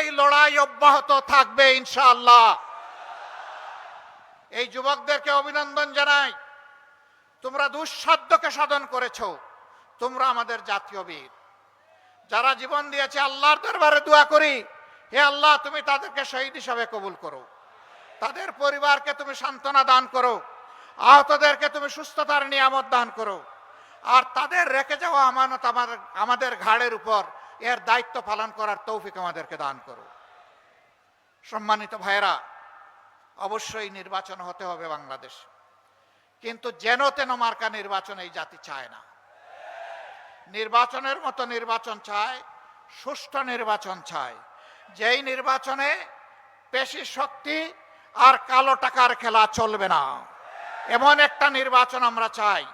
এই লড়াই অব্যাহত থাকবে ইনশাআল্লাহ। এই যুবকদেরকে অভিনন্দন জানাই, তোমরা দুঃসাধ্যকে সাধন করেছো, তোমরা আমাদের জাতীয় বীর। যারা জীবন দিয়েছে আল্লাহর দরবারে দোয়া করি, হে আল্লাহ তুমি তাদেরকে শহীদ হিসাবে কবুল করো, তাদের পরিবারকে তুমি সান্ত্বনা দান করো, আহতদেরকে তুমি সুস্থতার নিয়ামত দান করো, আর তাদের রেখে যাওয়া আমানত আমাদের ঘাড়ের উপর এর দায়িত্ব পালন করার তৌফিক আমাদেরকে দান করো। সম্মানিত ভাইরা, অবশ্যই নির্বাচন হতে হবে বাংলাদেশ, কিন্তু যেন তেন মার্কা নির্বাচন এই জাতি চায় না। নির্বাচনের মতো নির্বাচন চায়, সুষ্ঠু নির্বাচন চায়, যেই নির্বাচনে পেশি শক্তি আর কালো টাকার খেলা চলবে না, এমন একটা নির্বাচন আমরা চাই।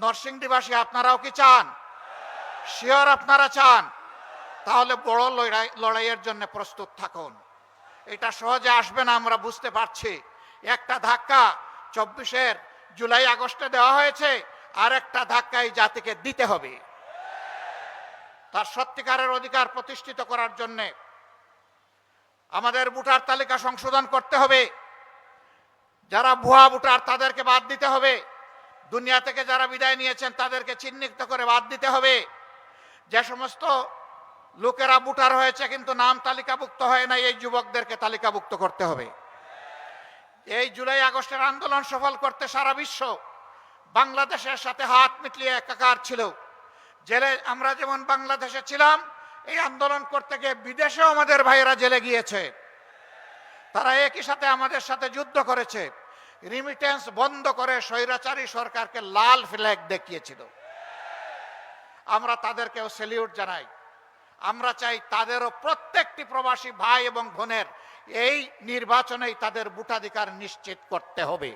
নরসিংদীবাসী আপনারাও কি চান? শিওর আপনারা চান? তাহলে বড় লড়াইয়ের জন্য প্রস্তুত থাকুন। এটা সহজে আসবে না, আমরা বুঝতে পারছি। একটা ধাক্কা 24 জুলাই আগস্টে দেওয়া হয়েছে, আর একটা ধাক্কা এই জাতিকে দিতে হবে। তার সত্যিকারের অধিকার প্রতিষ্ঠিত করার জন্য আমাদের ভোটার তালিকা সংশোধন করতে হবে। যারা ভুয়া ভোটার তাদেরকে বাদ দিতে হবে। দুনিয়া থেকে যারা বিদায় নিয়েছেন তাদেরকে চিহ্নিত করে বাদ দিতে হবে। যে সমস্ত লোকেরা ভোটার হয়েছে কিন্তু নাম তালিকাভুক্ত হয় না, এই যুবকদেরকে তালিকাভুক্ত করতে হবে। এই জুলাই আগস্টের আন্দোলন সফল করতে সারা বিশ্ব বাংলাদেশের সাথে হাত মিলিয়ে একাকার ছিল। জেলে আমরা যেমন বাংলাদেশে ছিলাম, এই আন্দোলন করতে গিয়ে বিদেশেও আমাদের ভাইয়েরা জেলে গিয়েছে। তারা একই সাথে আমাদের সাথে যুদ্ধ করেছে, রিমিটেন্স বন্ধ করে স্বৈরাচারী সরকারকে লাল ফ্ল্যাগ দেখিয়েছিল। আমরা তাদেরকেও স্যালিউট জানাই। আমরা চাই তাদেরও প্রত্যেকটি প্রবাসী ভাই এবং বোনের এই নির্বাচনেই তাদের ভোটাধিকার নিশ্চিত করতে হবে।